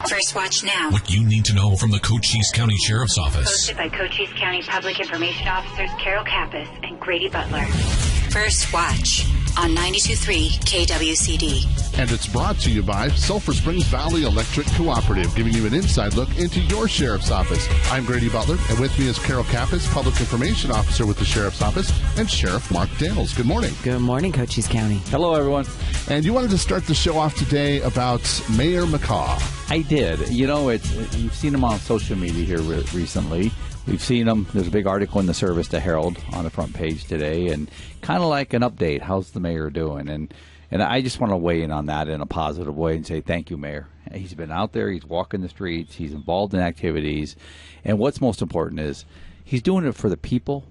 First Watch Now. What you need to know from the Cochise County Sheriff's Office. Hosted by Cochise County Public Information Officers Carol Kappas and Grady Butler. First Watch on 92.3 KWCD. And it's brought to you by Sulphur Springs Valley Electric Cooperative, giving you an inside look into your sheriff's office. I'm Grady Butler, and with me is Carol Kappas, Public Information Officer with the Sheriff's Office, and Sheriff Mark Daniels. Good morning. Good morning, Cochise County. Hello, everyone. And you wanted to start the show off today about Mayor McCaw. I did. You know, you've seen him on social media here recently. We've seen him. There's a big article in the Service to Herald on the front page today, and kind of like an update. How's the mayor doing? And I just want to weigh in on that in a positive way and say thank you, Mayor. He's been out there. He's walking the streets. He's involved in activities. And what's most important is he's doing it for the people,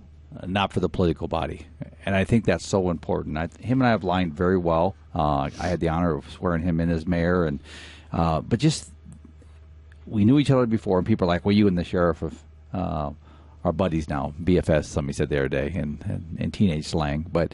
not for the political body. And I think that's so important. Him and I have lined very well. I had the honor of swearing him in as mayor. But just we knew each other before, and people are like, well, you and the sheriff are buddies now, BFS, somebody said the other day, in teenage slang. But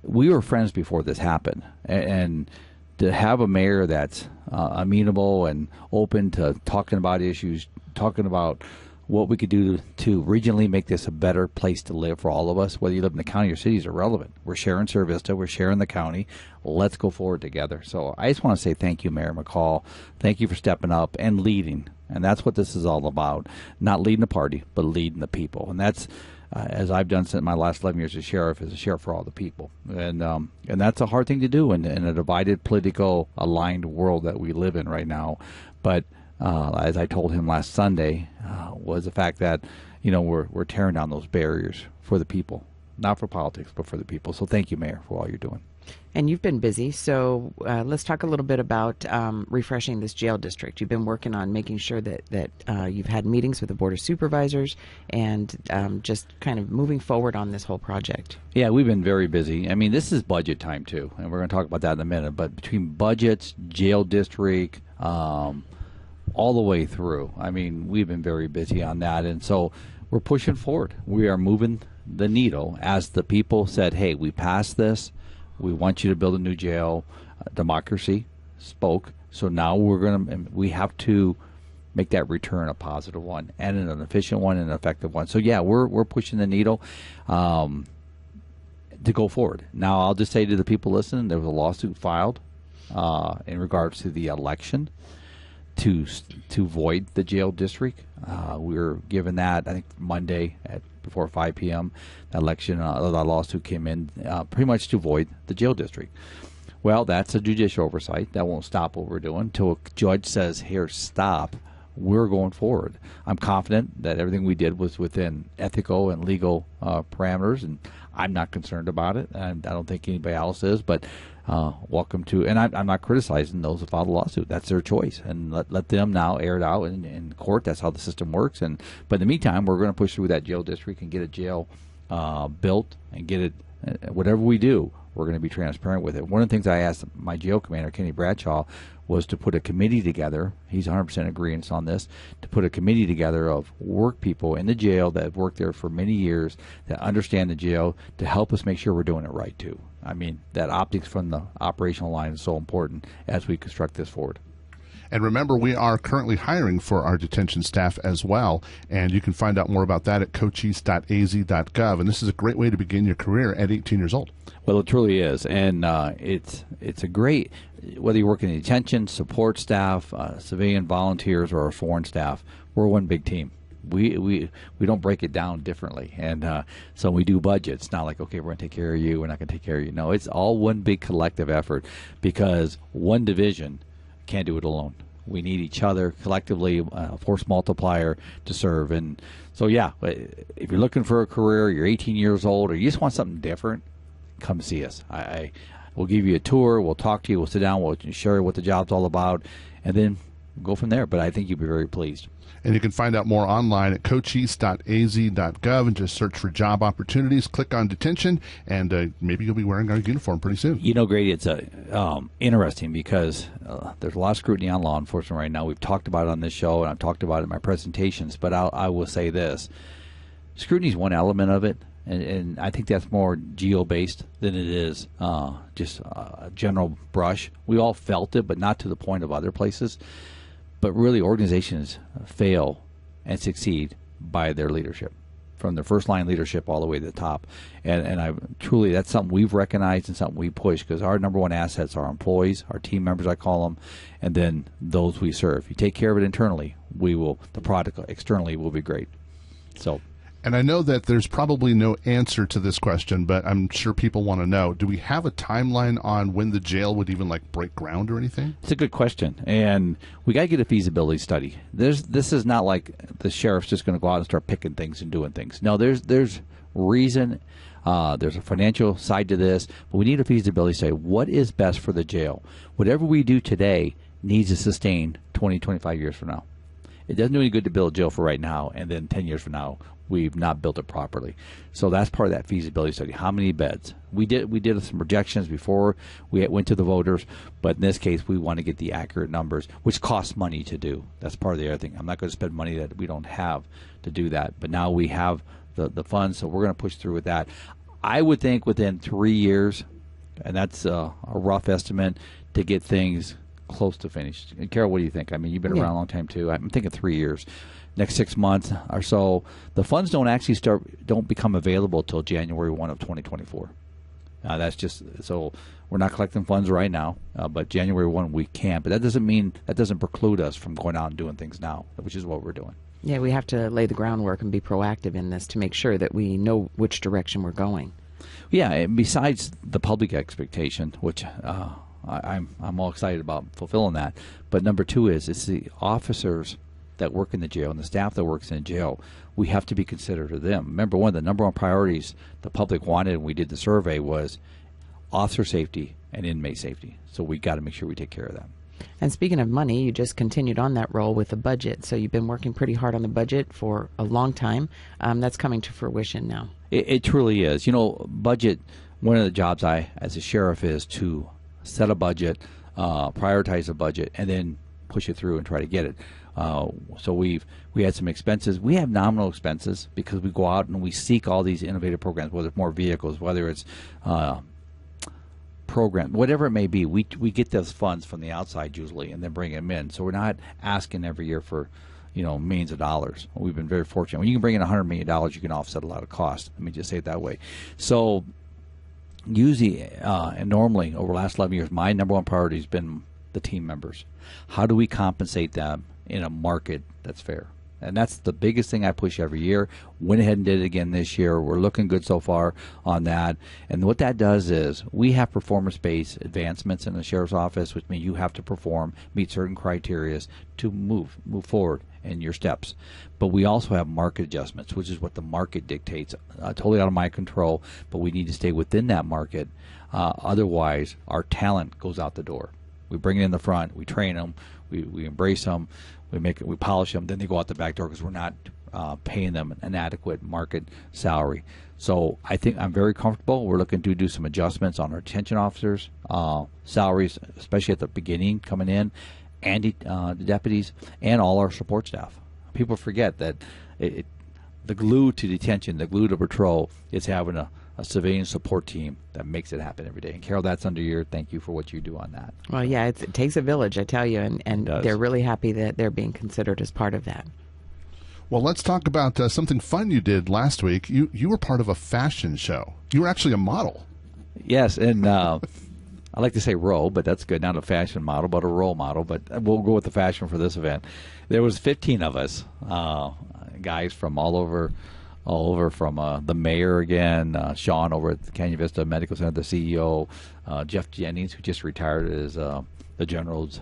we were friends before this happened. And to have a mayor that's amenable and open to talking about issues, talking about what we could do to regionally make this a better place to live for all of us, whether you live in the county or city, is irrelevant. We're sharing Cerro Vista. We're sharing the county. Let's go forward together. So I just want to say thank you, Mayor McCall. Thank you for stepping up and leading. And that's what this is all about. Not leading the party, but leading the people. And that's, as I've done since my last 11 years as sheriff, is a sheriff for all the people. And that's a hard thing to do in a divided, political, aligned world that we live in right now. But as I told him last Sunday, was the fact that, we're tearing down those barriers for the people. Not for politics, but for the people. So thank you, Mayor, for all you're doing. And you've been busy, so let's talk a little bit about refreshing this jail district. You've been working on making sure that you've had meetings with the Board of Supervisors and just kind of moving forward on this whole project. Yeah, we've been very busy. I mean, this is budget time, too, and we're going to talk about that in a minute. But between budgets, jail district, all the way through, I mean, we've been very busy on that. And so we're pushing forward. We are moving the needle as the people said, hey, we passed this. We want you to build a new jail. Democracy spoke. So now we have to make that return a positive one and an efficient one and an effective one. So yeah, we're pushing the needle to go forward. Now I'll just say to the people listening, there was a lawsuit filed in regards to the election to void the jail district. We were given that, I think, Monday before 5 p.m. The election, that lawsuit came in pretty much to void the jail district. Well, that's a judicial oversight. That won't stop what we're doing until a judge says, here, stop. We're going forward. I'm confident that everything we did was within ethical and legal parameters, and I'm not concerned about it, and I don't think anybody else is, but welcome to, and I'm not criticizing those who filed a lawsuit. That's their choice, and let them now air it out in court. That's how the system works. But in the meantime, we're going to push through that jail district and get a jail built and get it. Whatever we do, we're going to be transparent with it. One of the things I asked my jail commander, Kenny Bradshaw, was to put a committee together. He's 100% agreeance on this, to put a committee together of work people in the jail that have worked there for many years, that understand the jail, to help us make sure we're doing it right, too. I mean, that optics from the operational line is so important as we construct this forward. And remember, we are currently hiring for our detention staff as well, and you can find out more about that at cochise.az.gov. And this is a great way to begin your career at 18 years old. Well, it truly is, and it's a great, whether you work in the detention, support staff, civilian volunteers, or our foreign staff, we're one big team. We don't break it down differently, and so we do budgets. It's not like, okay, we're going to take care of you, we're not going to take care of you. No, it's all one big collective effort, because one division can't do it alone. We need each other collectively, force multiplier to serve. And so, yeah, if you're looking for a career, you're 18 years old, or you just want something different, come see us. We'll give you a tour. We'll talk to you. We'll sit down. We'll share what the job's all about, and then go from there. But I think you'll be very pleased. And you can find out more online at cochise.az.gov and just search for job opportunities. Click on detention, and maybe you'll be wearing our uniform pretty soon. You know, Grady, it's interesting because there's a lot of scrutiny on law enforcement right now. We've talked about it on this show, and I've talked about it in my presentations, but I will say this. Scrutiny is one element of it, and I think that's more geo-based than it is just a general brush. We all felt it, but not to the point of other places. But really, organizations fail and succeed by their leadership, from the first line leadership all the way to the top. And I truly, that's something we've recognized and something we push, because our number one assets are our employees, our team members, I call them, and then those we serve. You take care of it internally, the product externally will be great. So. And I know that there's probably no answer to this question, but I'm sure people want to know, do we have a timeline on when the jail would even break ground or anything? It's a good question, and we got to get a feasibility study. This is not like the sheriff's just going to go out and start picking things and doing things. No, there's reason, there's a financial side to this, but we need a feasibility study. What is best for the jail? Whatever we do today needs to sustain 20, 25 years from now. It doesn't do any good to build a jail for right now, and then 10 years from now, we've not built it properly. So that's part of that feasibility study. How many beds? We did some projections before we went to the voters, but in this case, we want to get the accurate numbers, which costs money to do. That's part of the other thing. I'm not going to spend money that we don't have to do that, but now we have the funds, so we're going to push through with that. I would think within 3 years, and that's a rough estimate, to get things close to finished. And Carol, what do you think? I mean, you've been around a long time too. I'm thinking 3 years. Next 6 months or so. The funds don't become available till January 1 of 2024. That's just, so we're not collecting funds right now, but January 1 we can. But that doesn't preclude us from going out and doing things now, which is what we're doing. Yeah, we have to lay the groundwork and be proactive in this to make sure that we know which direction we're going. Yeah, and besides the public expectation, which I'm all excited about fulfilling that, but number two is it's the officers that work in the jail and the staff that works in the jail. We have to be considerate of them. Remember, one of the number one priorities the public wanted when we did the survey was officer safety and inmate safety. So we got to make sure we take care of that. And speaking of money, you just continued on that role with the budget. So you've been working pretty hard on the budget for a long time. That's coming to fruition now. It truly is. You know, budget, one of the jobs I, as a sheriff, is to set a budget, prioritize a budget, and then push it through and try to get it. So we had some expenses. We have nominal expenses because we go out and we seek all these innovative programs, whether it's more vehicles, whether it's program, whatever it may be. We get those funds from the outside usually and then bring them in. So we're not asking every year for millions of dollars. We've been very fortunate. When you can bring in $100 million, you can offset a lot of cost. Let me just say it that way. So usually and normally over the last 11 years, my number one priority has been the team members. How do we compensate them in a market that's fair? And that's the biggest thing I push every year. Went ahead and did it again this year. We're looking good so far on that. And what that does is we have performance-based advancements in the sheriff's office, which means you have to perform, meet certain criteria to move forward in your steps. But we also have market adjustments, which is what the market dictates. Totally out of my control, but we need to stay within that market. Otherwise, our talent goes out the door. We bring it in the front, we train them, we embrace them, we polish them, then they go out the back door because we're not paying them an adequate market salary. So I think I'm very comfortable. We're looking to do some adjustments on our detention officers' salaries, especially at the beginning coming in, and the deputies, and all our support staff. People forget that the glue to detention, the glue to patrol, is having a civilian support team that makes it happen every day. And Carol, that's under your thank you for what you do on that. Well, yeah, it takes a village, I tell you, and they're really happy that they're being considered as part of that. Well, let's talk about something fun you did last week. You were part of a fashion show. You were actually a model. Yes, and I like to say role, but that's good. Not a fashion model, but a role model. But we'll go with the fashion for this event. There was 15 of us, guys from all over from the mayor again, Sean over at the Canyon Vista Medical Center, the CEO, Jeff Jennings, who just retired as the general's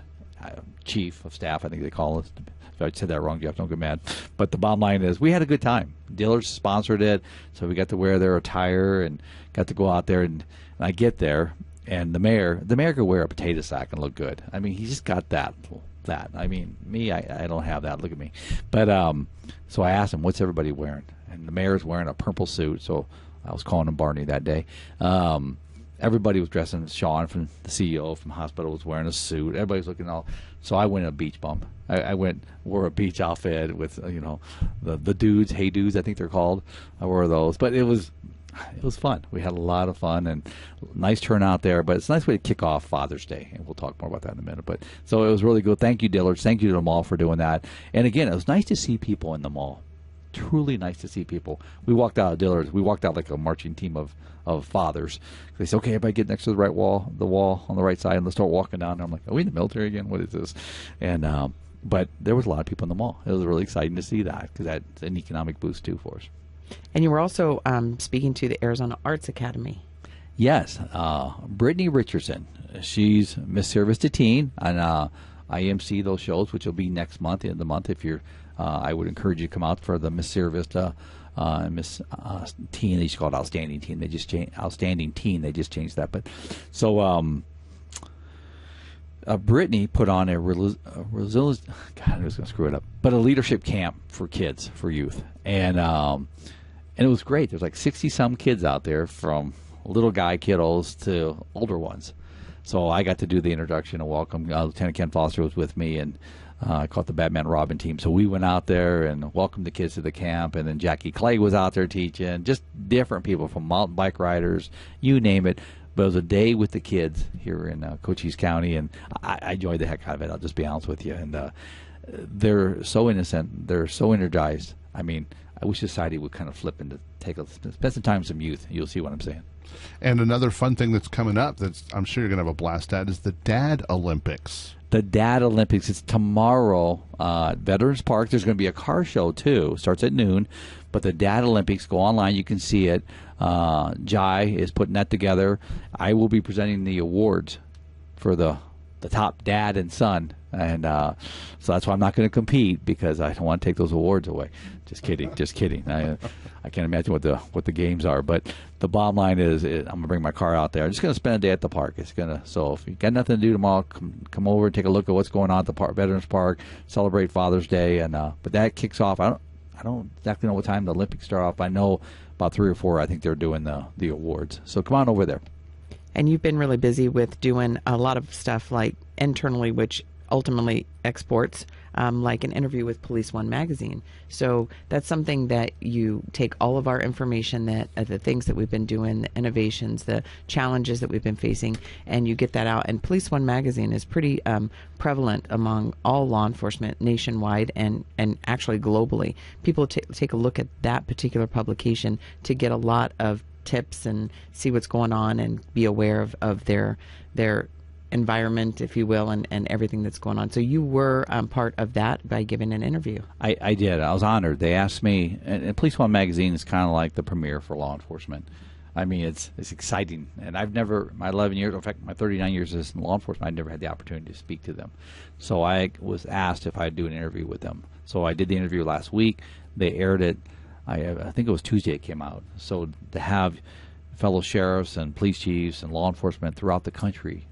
chief of staff, I think they call it. If I said that wrong, Jeff, don't get mad. But the bottom line is we had a good time. Dillard's sponsored it, so we got to wear their attire and got to go out there. And I get there, and the mayor could wear a potato sack and look good. I mean, he just got that. I mean, me, I don't have that. Look at me. But so I asked him, what's everybody wearing? And the mayor's wearing a purple suit, so I was calling him Barney that day. Everybody was dressing. Sean, from the CEO from the hospital, was wearing a suit. Everybody was looking all. So I went a beach bump. I wore a beach outfit with the dudes, hey dudes, I think they're called. I wore those, but it was it was fun. We had a lot of fun and nice turnout there. But it's a nice way to kick off Father's Day, and we'll talk more about that in a minute. But so it was really good. Thank you, Dillard's. Thank you to the mall for doing that. And again, it was nice to see people in the mall. Truly nice to see people. We walked out of Dillard's. We walked out like a marching team of fathers. They said, "Okay, everybody get next to the wall on the right side, and let's start walking down." And I'm like, "Are we in the military again? What is this?" And but there was a lot of people in the mall. It was really exciting to see that because that's an economic boost too for us. And you were also speaking to the Arizona Arts Academy. Yes, Brittany Richardson. She's Miss Service to Teen on IMC, those shows, which will be next month, end of the month. If you're, I would encourage you to come out for the Miss Service Miss Teen. They just call it Outstanding Teen. They just changed Outstanding Teen. They just changed that. But so Brittany put on a resilience. God, I was going to screw it up. But a leadership camp for kids, for youth, and it was great. There's like 60-some kids out there, from little guy kiddos to older ones. So I got to do the introduction and welcome. Lieutenant Ken Foster was with me, and I caught the Batman Robin team. So we went out there and welcomed the kids to the camp, and then Jackie Clay was out there teaching, just different people from mountain bike riders, you name it. But it was a day with the kids here in Cochise County, and I enjoyed the heck out of it. I'll just be honest with you. And they're so innocent. They're so energized. I mean, I wish society would kind of flip into spend some time with some youth. You'll see what I'm saying. And another fun thing that's coming up that I'm sure you're going to have a blast at is the Dad Olympics. The Dad Olympics. It's tomorrow at Veterans Park. There's going to be a car show, too. Starts at noon. But the Dad Olympics, go online. You can see it. Jai is putting that together. I will be presenting the awards for the top dad and son. And so that's why I'm not going to compete, because I don't want to take those awards away. Just kidding. Just kidding. I can't imagine what the games are. But the bottom line is I'm going to bring my car out there. I'm just going to spend a day at the park. So if you got nothing to do tomorrow, come over and take a look at what's going on at the park, Veterans Park, celebrate Father's Day. And but that kicks off. I don't exactly know what time the Olympics start off. I know about 3 or 4. I think they're doing the awards. So come on over there. And you've been really busy with doing a lot of stuff like internally, which ultimately exports, like an interview with Police One magazine. So that's something that you take all of our information, that the things that we've been doing, the innovations, the challenges that we've been facing, and you get that out. And Police One magazine is pretty prevalent among all law enforcement nationwide and actually globally. People take a look at that particular publication to get a lot of tips and see what's going on and be aware of their environment, if you will, and everything that's going on. So you were part of that by giving an interview. I did. I was honored. They asked me, and Police One magazine is kind of like the premiere for law enforcement. I mean, it's exciting, and I've never, my 11 years, in fact, my 39 years as in law enforcement, I never had the opportunity to speak to them. So I was asked if I'd do an interview with them. So I did the interview last week. They aired it. I think it was Tuesday it came out. So to have fellow sheriffs and police chiefs and law enforcement throughout the country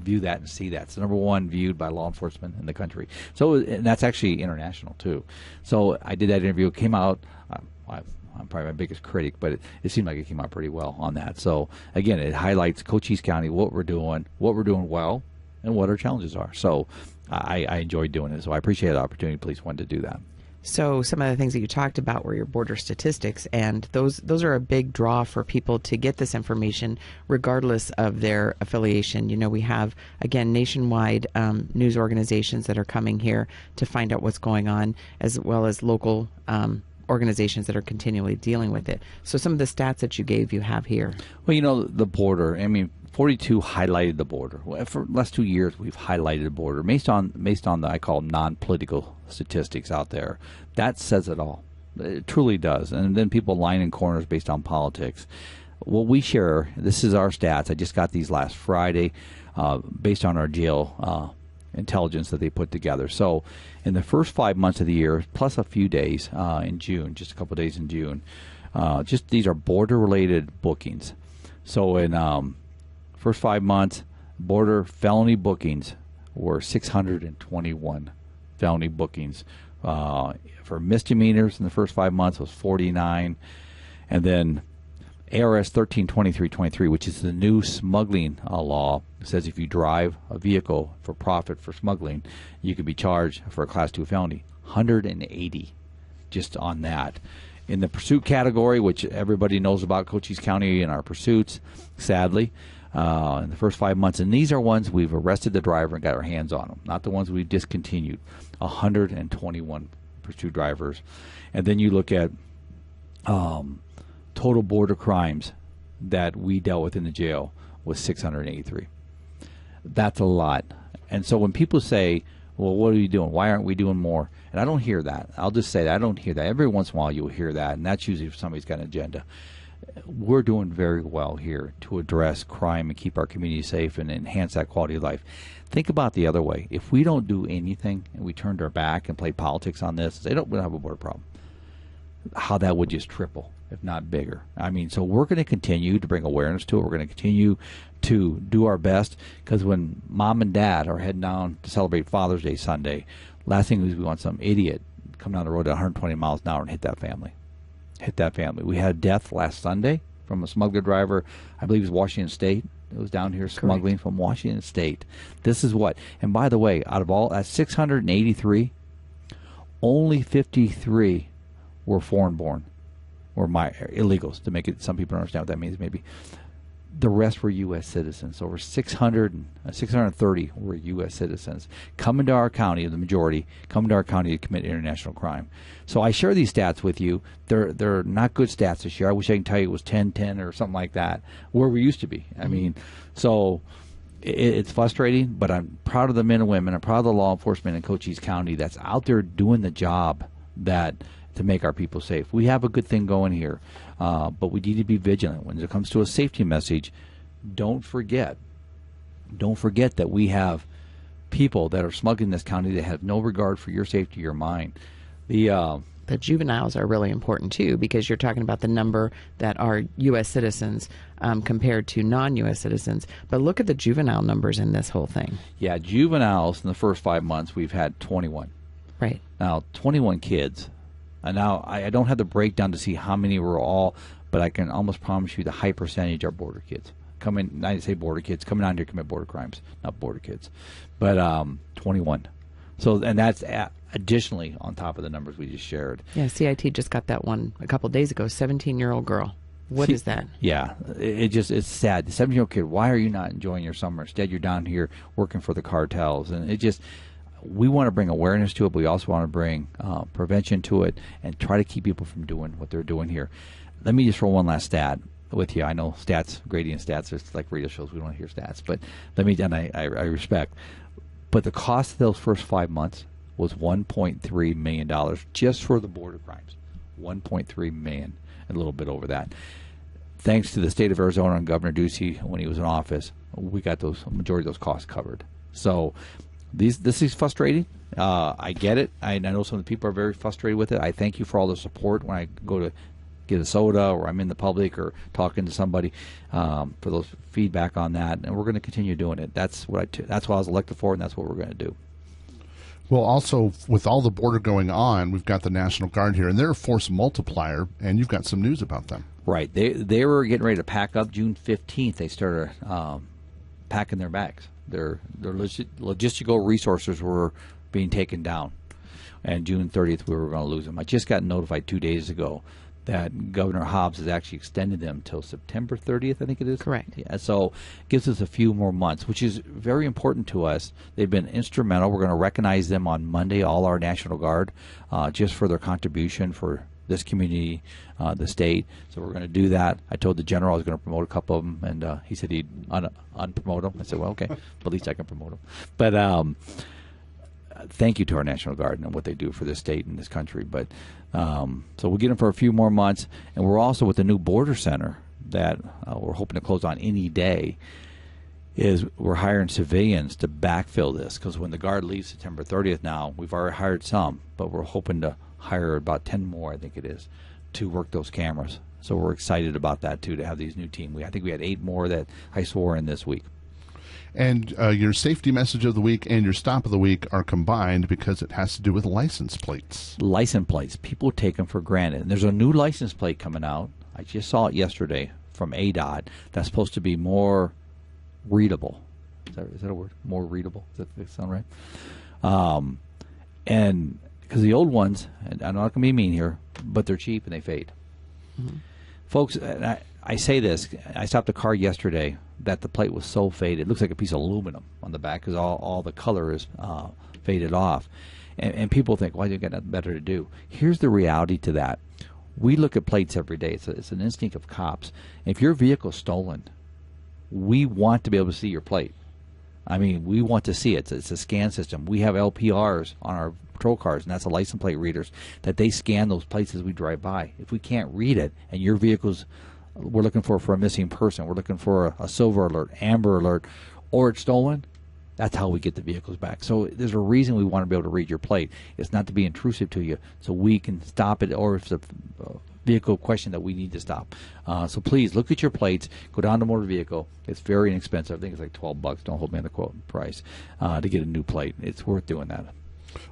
view that and see that. It's the number one viewed by law enforcement in the country. So, and that's actually international too. So I did that interview. It came out. I'm probably my biggest critic, but it seemed like it came out pretty well on that. So again, it highlights Cochise County, what we're doing well, and what our challenges are. So I enjoyed doing it. So I appreciate the opportunity. Police wanted to do that. So some of the things that you talked about were your border statistics, and those are a big draw for people to get this information regardless of their affiliation. You know, we have, again, nationwide news organizations that are coming here to find out what's going on, as well as local organizations that are continually dealing with it. So some of the stats that you gave, you have here. Well, you know, the border, I mean, 42 highlighted the border. For the last 2 years, we've highlighted the border based on the, I call them, non-political statistics out there. That says it all. It truly does. And then people line in corners based on politics. What we share, this is our stats. I just got these last Friday based on our jail intelligence that they put together. So in the first 5 months of the year, plus a few days in June, just a couple of days in June, just these are border-related bookings. So in first 5 months, border felony bookings were 621 felony bookings. For misdemeanors in the first 5 months was 49. And then ARS 132323, which is the new smuggling law, says if you drive a vehicle for profit for smuggling, you could be charged for a Class 2 felony. 180 just on that. In the pursuit category, which everybody knows about Cochise County and our pursuits, sadly, in the first 5 months, and these are ones we've arrested the driver and got our hands on them, not the ones we've discontinued. 121 pursuit drivers. And then you look at total border crimes that we dealt with in the jail was 683. That's a lot. And so when people say, well, what are you doing? Why aren't we doing more? And I don't hear that. I'll just say that I don't hear that. Every once in a while you'll hear that, and that's usually if somebody's got an agenda. We're doing very well here to address crime and keep our community safe and enhance that quality of life. Think about the other way. If we don't do anything and we turned our back and played politics on this, we don't have a border problem. How that would just triple, if not bigger. I mean, so we're going to continue to bring awareness to it. We're going to continue to do our best, because when mom and dad are heading down to celebrate Father's Day Sunday, last thing is we want some idiot come down the road at 120 miles an hour and hit that family. Hit that family. We had a death last Sunday from a smuggler driver. I believe it was Washington State. It was down here smuggling from Washington State. This is what, and by the way, out of all, that 683, only 53 were foreign-born, or illegals, to make it, some people don't understand what that means maybe. The rest were U.S. citizens. Over 630 were U.S. citizens coming to our county, the majority, coming to our county to commit international crime. So I share these stats with you. They're not good stats this year. I wish I could tell you it was 10-10 or something like that, where we used to be. I mean, so it's frustrating, but I'm proud of the men and women. I'm proud of the law enforcement in Cochise County that's out there doing the job to make our people safe. We have a good thing going here, but we need to be vigilant. When it comes to a safety message, don't forget that we have people that are smuggling this county that have no regard for your safety or mine. The juveniles are really important too, because you're talking about the number that are U.S. citizens compared to non-U.S. citizens. But look at the juvenile numbers in this whole thing. Yeah, juveniles in the first 5 months, we've had 21. Right. Now, 21 kids. And now I don't have the breakdown to see how many were all, but I can almost promise you the high percentage are border kids. I say border kids, coming down here to commit border crimes, not border kids. But 21. So, and that's additionally on top of the numbers we just shared. Yeah, CIT just got that one a couple of days ago, 17-year-old girl. What is that? Yeah, it's sad. The 17-year-old kid, why are you not enjoying your summer? Instead, you're down here working for the cartels. And we want to bring awareness to it, but we also want to bring prevention to it and try to keep people from doing what they're doing here. Let me just throw one last stat with you. I know stats, gradient stats, it's like radio shows. We don't hear stats. But and I respect. But the cost of those first 5 months was $1.3 million just for the border crimes. $1.3 million, and a little bit over that. Thanks to the state of Arizona and Governor Ducey, when he was in office, we got a majority of those costs covered. So this is frustrating. I get it. I know some of the people are very frustrated with it. I thank you for all the support when I go to get a soda or I'm in the public or talking to somebody for those feedback on that. And we're going to continue doing it. That's what I was elected for, and that's what we're going to do. Well, also, with all the border going on, we've got the National Guard here, and they're a force multiplier, and you've got some news about them. Right. They were getting ready to pack up. June 15th, they started packing their bags. Their logistical resources were being taken down. And June 30th, we were going to lose them. I just got notified 2 days ago that Governor Hobbs has actually extended them till September 30th, I think it is. Correct. Yeah, so it gives us a few more months, which is very important to us. They've been instrumental. We're going to recognize them on Monday, all our National Guard, just for their contribution for this community, the state. So we're going to do that. I told the general I was going to promote a couple of them, and he said he'd unpromote them. I said, well, okay, but at least I can promote them. But thank you to our National Guard and what they do for this state and this country. But so we'll get them for a few more months, and we're also with the new border center that we're hoping to close on any day. We're hiring civilians to backfill this, because when the Guard leaves September 30th now, we've already hired some, but we're hoping to hire about 10 more, I think it is, to work those cameras. So we're excited about that too, to have these new team. I think we had 8 more that I swore in this week. And your safety message of the week and your stop of the week are combined because it has to do with license plates. License plates. People take them for granted. And there's a new license plate coming out. I just saw it yesterday from ADOT that's supposed to be more readable. Is that a word? More readable? Does that sound right? And because the old ones, and I'm not going to be mean here, but they're cheap and they fade. Mm-hmm. Folks, I say this. I stopped a car yesterday that the plate was so faded. It looks like a piece of aluminum on the back because all the color is faded off. And people think, well, you got nothing better to do. Here's the reality to that. We look at plates every day. It's an instinct of cops. If your vehicle's stolen, we want to be able to see your plate. I mean, we want to see it. It's a scan system. We have LPRs on our patrol cars, and that's the license plate readers, that they scan those plates as we drive by. If we can't read it, and your vehicle's, we're looking for a missing person, we're looking for a silver alert, amber alert, or it's stolen, that's how we get the vehicles back. So there's a reason we want to be able to read your plate. It's not to be intrusive to you, so we can stop it, or if it's a vehicle question that we need to stop. So please look at your plates. Go down to motor vehicle. It's very inexpensive. I think it's like $12. Don't hold me on the quote price to get a new plate. It's worth doing that.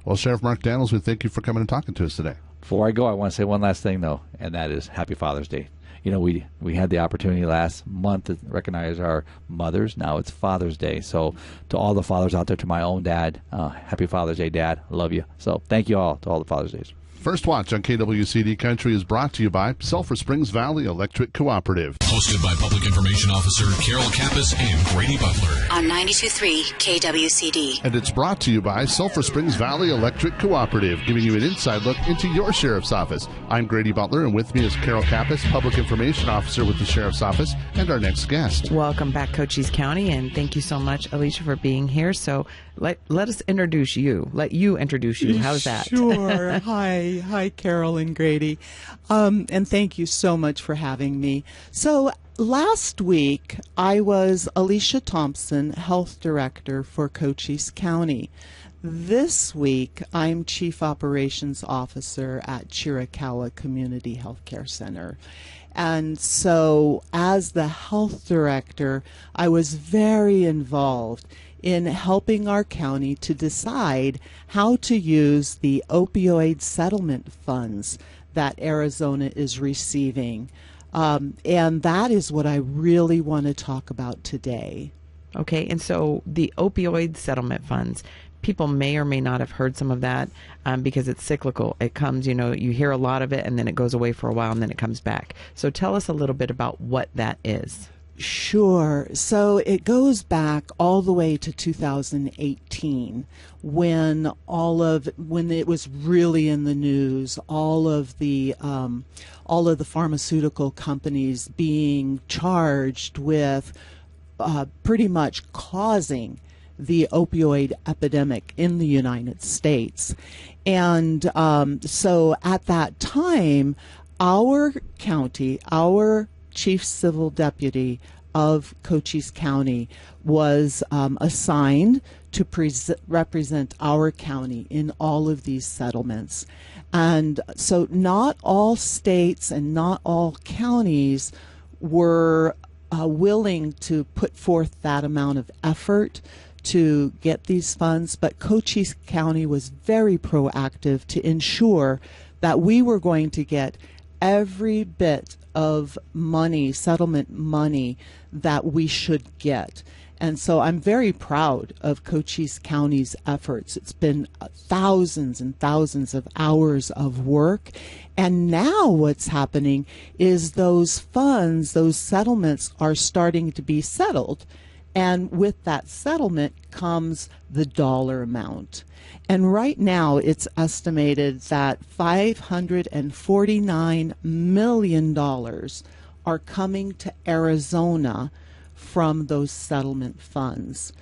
Well, Sheriff Mark Daniels, we thank you for coming and talking to us today. Before I go, I want to say one last thing, though, and that is Happy Father's Day. You know, we had the opportunity last month to recognize our mothers. Now it's Father's Day. So to all the fathers out there, to my own dad, Happy Father's Day, Dad. I love you. So thank you all to all the Father's Days. First Watch on KWCD Country is brought to you by Sulphur Springs Valley Electric Cooperative. Hosted by Public Information Officer Carol Kappas and Grady Butler. On 92.3 KWCD. And it's brought to you by Sulphur Springs Valley Electric Cooperative, giving you an inside look into your sheriff's office. I'm Grady Butler, and with me is Carol Kappas, Public Information Officer with the Sheriff's Office, and our next guest. Welcome back, Cochise County, and thank you so much, Alicia, for being here. So let us introduce you. Let you introduce you. How's that? Sure. Hi, Carol and Grady. And thank you so much for having me. So last week, I was Alicia Thompson, Health Director for Cochise County. This week, I'm Chief Operations Officer at Chiricahua Community Healthcare Center. And so as the Health Director, I was very involved in helping our county to decide how to use the opioid settlement funds that Arizona is receiving. And that is what I really want to talk about today. Okay, and so the opioid settlement funds, people may or may not have heard some of that because it's cyclical. It comes, you hear a lot of it and then it goes away for a while and then it comes back. So tell us a little bit about what that is. Sure. So it goes back all the way to 2018 when it was really in the news, all of the pharmaceutical companies being charged with pretty much causing the opioid epidemic in the United States. And so at that time, our county, our Chief Civil Deputy of Cochise County was assigned to represent our county in all of these settlements. And so not all states and not all counties were willing to put forth that amount of effort to get these funds, but Cochise County was very proactive to ensure that we were going to get every bit of money, settlement money, that we should get. And so I'm very proud of Cochise County's efforts. It's been thousands and thousands of hours of work. And now what's happening is those funds, those settlements are starting to be settled. And with that settlement comes the dollar amount. And right now it's estimated that $549 million are coming to Arizona from those settlement funds.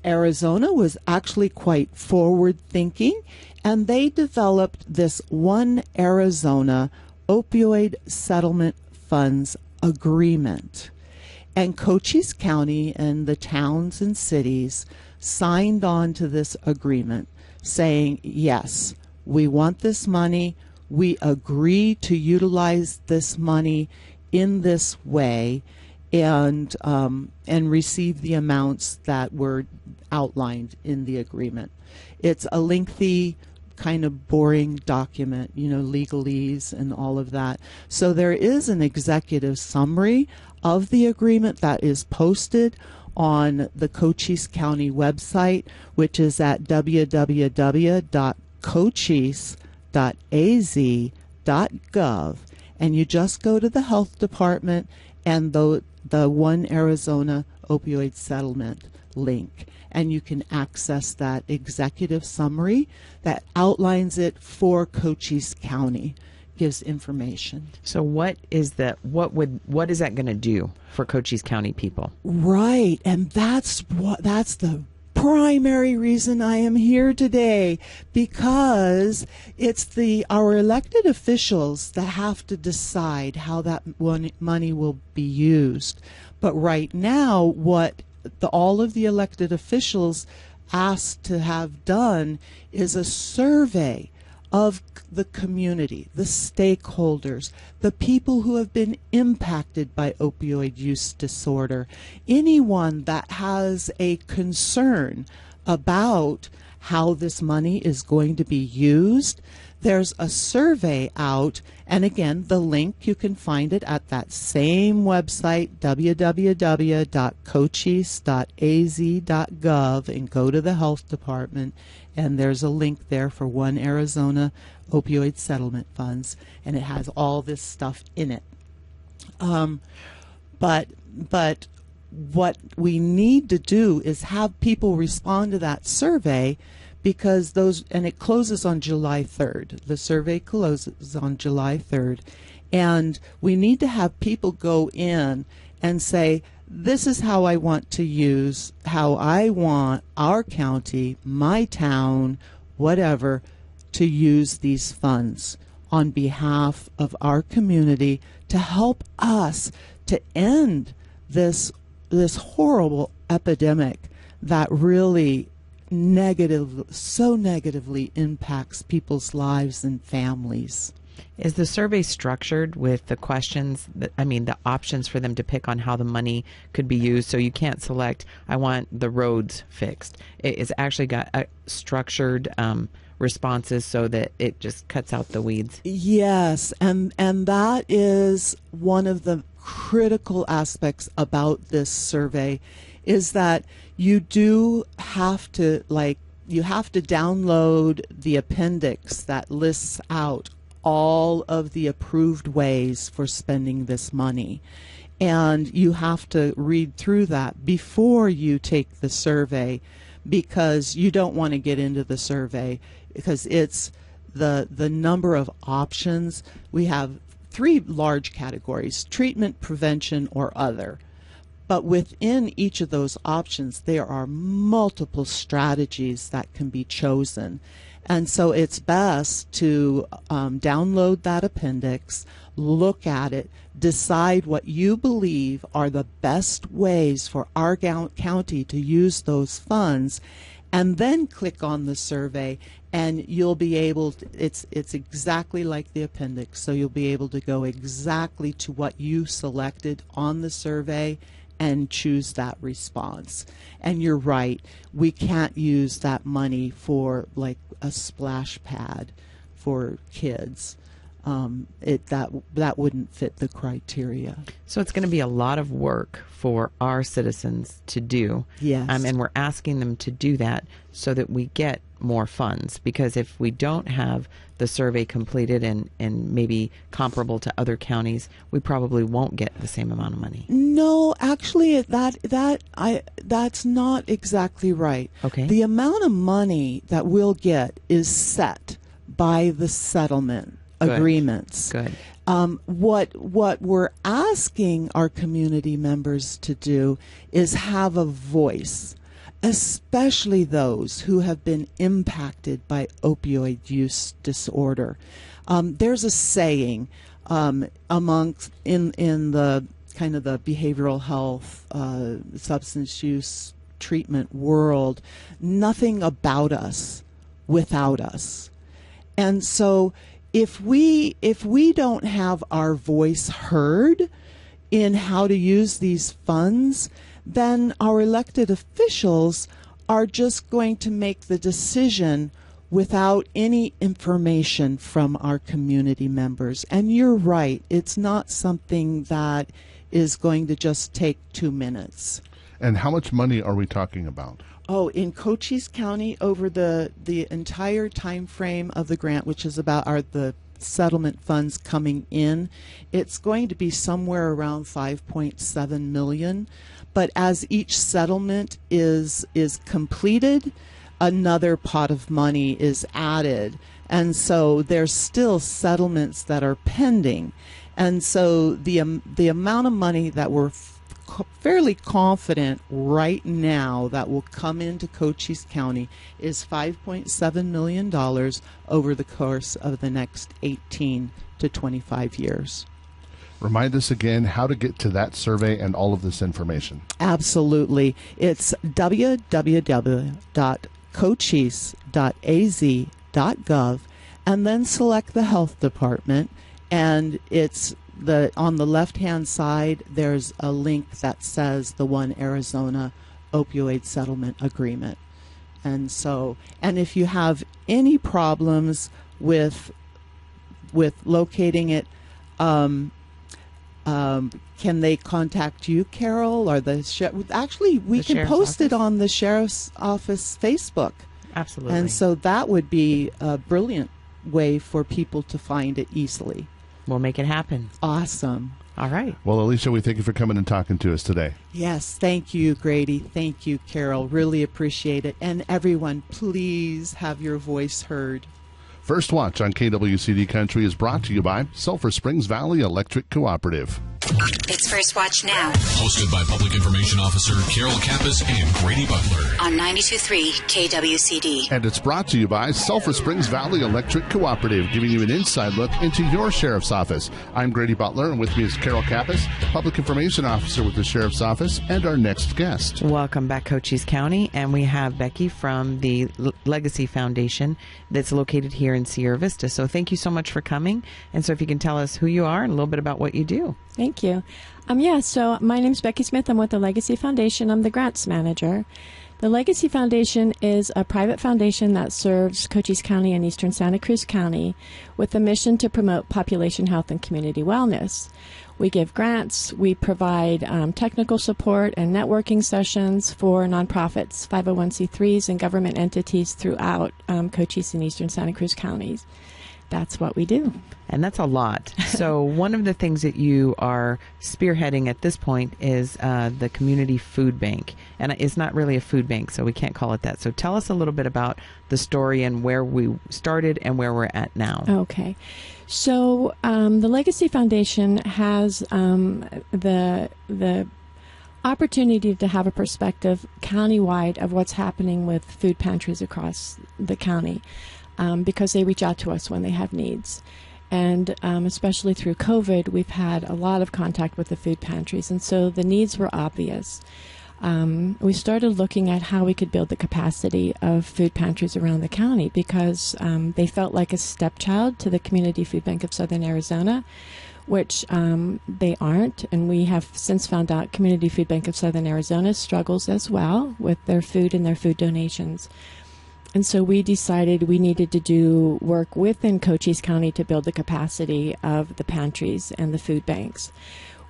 Arizona was actually quite forward-thinking, and they developed this One Arizona Opioid Settlement Funds Agreement. And Cochise County and the towns and cities signed on to this agreement saying, yes, we want this money. We agree to utilize this money in this way and receive the amounts that were outlined in the agreement. It's a lengthy, kind of boring document, legalese and all of that. So there is an executive summary of the agreement that is posted on the Cochise County website, which is at www.cochise.gov. cochise.az.gov, and you just go to the health department and the One Arizona Opioid Settlement link, and you can access that executive summary that outlines it for Cochise County, gives information. So what is that going to do for Cochise County people? Right, and that's the primary reason I am here today, because it's our elected officials that have to decide how that money will be used. But right now, what all of the elected officials asked to have done is a survey of the community, the stakeholders, the people who have been impacted by opioid use disorder, anyone that has a concern about how this money is going to be used. There's a survey out, and again, the link, you can find it at that same website, www.cochise.az.gov, and go to the health department, and there's a link there for One Arizona Opioid Settlement Funds, and it has all this stuff in it. But what we need to do is have people respond to that survey, because and it closes on July 3rd. The survey closes on July 3rd. And we need to have people go in and say, this is how I want our county, my town, whatever, to use these funds on behalf of our community to help us to end this horrible epidemic that really so negatively impacts people's lives and families. Is the survey structured with the questions, the options for them to pick on how the money could be used? So you can't select, I want the roads fixed. It's actually got structured responses so that it just cuts out the weeds. Yes, and that is one of the critical aspects about this survey, is that you do have to download the appendix that lists out all of the approved ways for spending this money. And you have to read through that before you take the survey, because you don't want to get into the survey, because it's the number of options. We have 3 large categories: treatment, prevention, or other. But within each of those options, there are multiple strategies that can be chosen. And so it's best to download that appendix, look at it, decide what you believe are the best ways for our county to use those funds, and then click on the survey, and you'll be able to, it's exactly like the appendix, so you'll be able to go exactly to what you selected on the survey and choose that response. And you're right, we can't use that money for like a splash pad for kids. That wouldn't fit the criteria. So it's going to be a lot of work for our citizens to do. Yes. And we're asking them to do that so that we get more funds, because if we don't have the survey completed and maybe comparable to other counties, we probably won't get the same amount of money. No, actually, that's not exactly right. Okay. The amount of money that we'll get is set by the settlement agreements. Good. What we're asking our community members to do is have a voice, especially those who have been impacted by opioid use disorder. There's a saying amongst in the kind of the behavioral health, substance use treatment world, nothing about us without us. And so if we don't have our voice heard in how to use these funds, then our elected officials are just going to make the decision without any information from our community members. And you're right, it's not something that is going to just take 2 minutes. And how much money are we talking about? Oh, in Cochise County, over the entire time frame of the grant, which is about the settlement funds coming in, it's going to be somewhere around 5.7 million. But as each settlement is completed, another pot of money is added. And so there's still settlements that are pending. And so the amount of money that we're fairly confident right now that will come into Cochise County is $5.7 million over the course of the next 18 to 25 years. Remind us again how to get to that survey and all of this information. Absolutely. It's www.cochise.az.gov, and then select the health department, and it's on the left-hand side, there's a link that says the One Arizona Opioid Settlement Agreement. And if you have any problems with locating it, can they contact you, Carol, or the sheriff? Actually, we can post it on the sheriff's office Facebook. Absolutely. And so that would be a brilliant way for people to find it easily. We'll make it happen. Awesome. All right. Well, Alicia, we thank you for coming and talking to us today. Yes, thank you, Grady. Thank you, Carol. Really appreciate it. And everyone, please have your voice heard. First Watch on KWCD Country is brought to you by Sulphur Springs Valley Electric Cooperative. It's First Watch Now. Hosted by Public Information Officer Carol Kappas and Grady Butler. On 92.3 KWCD. And it's brought to you by Sulphur Springs Valley Electric Cooperative, giving you an inside look into your sheriff's office. I'm Grady Butler, and with me is Carol Kappas, Public Information Officer with the Sheriff's Office, and our next guest. Welcome back, Cochise County. And we have Becky from the Legacy Foundation that's located here in Sierra Vista. So thank you so much for coming. And so if you can tell us who you are and a little bit about what you do. Thank you. So my name's Becky Smith. I'm with the Legacy Foundation. I'm the grants manager. The Legacy Foundation is a private foundation that serves Cochise County and eastern Santa Cruz County with a mission to promote population health and community wellness. We give grants, we provide technical support and networking sessions for nonprofits, 501c3s, and government entities throughout Cochise and eastern Santa Cruz counties. That's what we do. And that's a lot. So one of the things that you are spearheading at this point is the Community Food Bank. And it's not really a food bank, so we can't call it that. So tell us a little bit about the story and where we started and where we're at now. Okay. So the Legacy Foundation has the opportunity to have a perspective countywide of what's happening with food pantries across the county. Because they reach out to us when they have needs. And especially through COVID, we've had a lot of contact with the food pantries, and so the needs were obvious. We started looking at how we could build the capacity of food pantries around the county because they felt like a stepchild to the Community Food Bank of Southern Arizona, which they aren't. And we have since found out Community Food Bank of Southern Arizona struggles as well with their food and their food donations. And so we decided we needed to do work within Cochise County to build the capacity of the pantries and the food banks.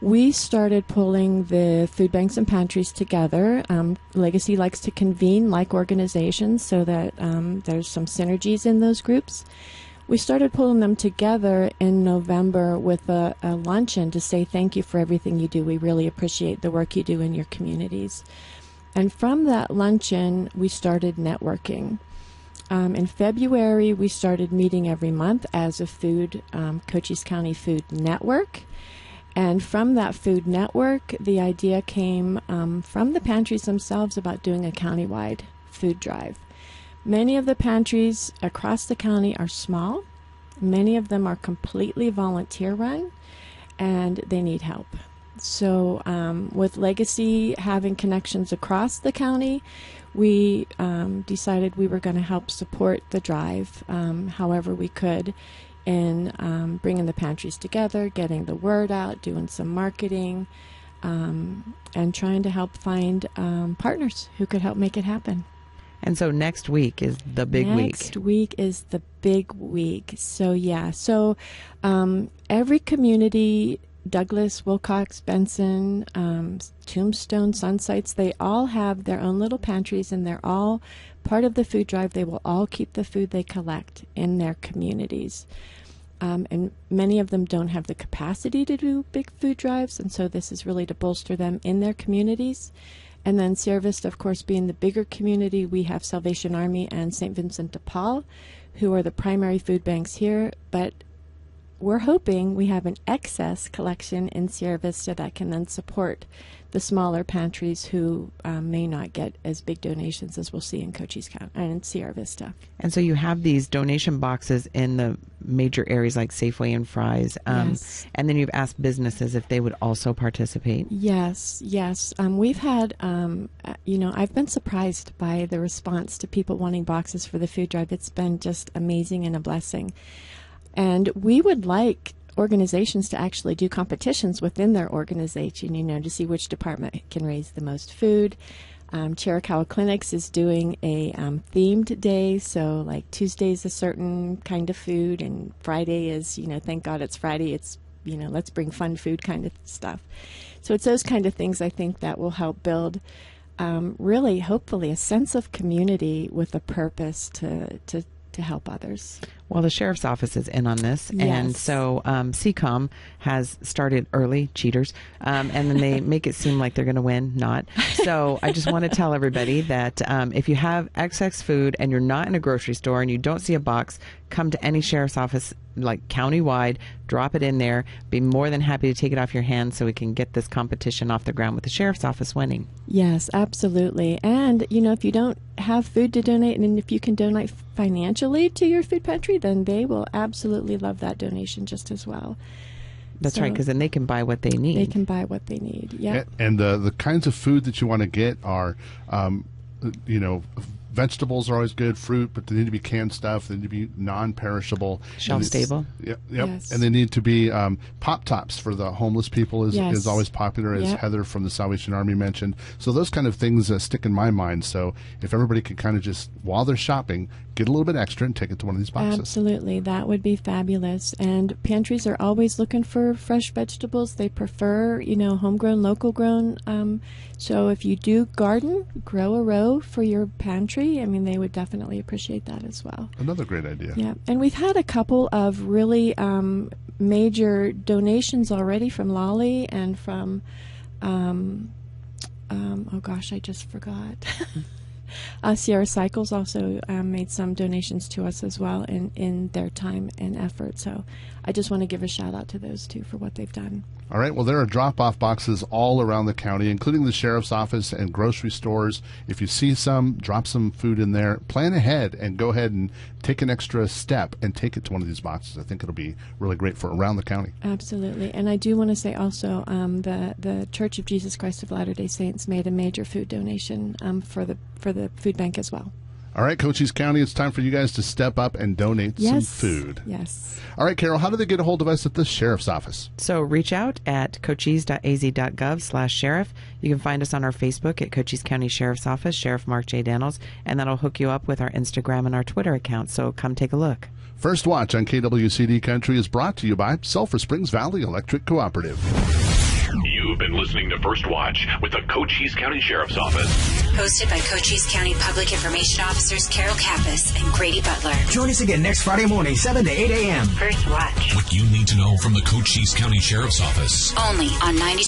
We started pulling the food banks and pantries together. Legacy likes to convene like organizations so that there's some synergies in those groups. We started pulling them together in November with a luncheon to say thank you for everything you do. We really appreciate the work you do in your communities. And from that luncheon, we started networking. In February, we started meeting every month as a Cochise County Food Network. And from that food network, the idea came from the pantries themselves about doing a countywide food drive. Many of the pantries across the county are small. Many of them are completely volunteer run, and they need help. So with Legacy having connections across the county, we decided we were going to help support the drive however we could in bringing the pantries together, getting the word out, doing some marketing, and trying to help find partners who could help make it happen. And so next week is the big week. Next week is the big week. So every community Douglas, Wilcox, Benson, Tombstone, Sunsites, they all have their own little pantries, and they're all part of the food drive. They will all keep the food they collect in their communities. And many of them don't have the capacity to do big food drives, and so this is really to bolster them in their communities. And then Sierra Vista, of course, being the bigger community, we have Salvation Army and St. Vincent de Paul, who are the primary food banks here, but we're hoping we have an excess collection in Sierra Vista that can then support the smaller pantries who may not get as big donations as we'll see in Cochise County and in Sierra Vista. And so you have these donation boxes in the major areas like Safeway and Fry's. Yes. And then you've asked businesses if they would also participate. Yes. We've had, I've been surprised by the response to people wanting boxes for the food drive. It's been just amazing and a blessing. And we would like organizations to actually do competitions within their organization, to see which department can raise the most food. Chiricahua Clinics is doing a themed day, so like Tuesday is a certain kind of food, and Friday is, thank God it's Friday, it's, let's bring fun food kind of stuff. So it's those kind of things I think that will help build really, hopefully, a sense of community with a purpose to help others. Well, the Sheriff's Office is in on this, Yes. and so CCOM has started early, cheaters, and then they make it seem like they're going to win, not. So I just want to tell everybody that if you have excess food and you're not in a grocery store and you don't see a box, come to any Sheriff's Office, like countywide, drop it in there. Be more than happy to take it off your hands so we can get this competition off the ground with the Sheriff's Office winning. Yes, absolutely. And, if you don't have food to donate, and if you can donate financially to your food pantry, then they will absolutely love that donation just as well. That's right, because then they can buy what they need. They can buy what they need, yeah. And the kinds of food that you want to get are, vegetables are always good, fruit, but they need to be canned stuff. They need to be non-perishable. Shelf stable. Yep. Yes. And they need to be Pop-Tops for the homeless people is Yes. always popular, as Yep. Heather from the Salvation Army mentioned. So those kind of things stick in my mind. So if everybody could kind of just, while they're shopping, get a little bit extra and take it to one of these boxes. Absolutely. That would be fabulous. And pantries are always looking for fresh vegetables. They prefer, homegrown, local grown. So if you do garden, grow a row for your pantry. They would definitely appreciate that as well. Another great idea. Yeah. And we've had a couple of really major donations already from Lolly and from, oh gosh, I just forgot. Sierra Cycles also made some donations to us as well in their time and effort. So I just want to give a shout out to those two for what they've done. All right. Well, there are drop-off boxes all around the county, including the Sheriff's Office and grocery stores. If you see some, drop some food in there. Plan ahead and go ahead and take an extra step and take it to one of these boxes. I think it'll be really great for around the county. Absolutely. And I do want to say also the Church of Jesus Christ of Latter-day Saints made a major food donation for the food bank as well. All right, Cochise County, it's time for you guys to step up and donate some food. Yes. All right, Carol, how do they get a hold of us at the Sheriff's Office? So reach out at cochise.az.gov/sheriff. You can find us on our Facebook at Cochise County Sheriff's Office, Sheriff Mark J. Daniels, and that'll hook you up with our Instagram and our Twitter account. So come take a look. First Watch on KWCD Country is brought to you by Sulphur Springs Valley Electric Cooperative. You've been listening to First Watch with the Cochise County Sheriff's Office. Hosted by Cochise County Public Information Officers Carol Kappas and Grady Butler. Join us again next Friday morning, 7 to 8 a.m. First Watch. What you need to know from the Cochise County Sheriff's Office. Only on 90.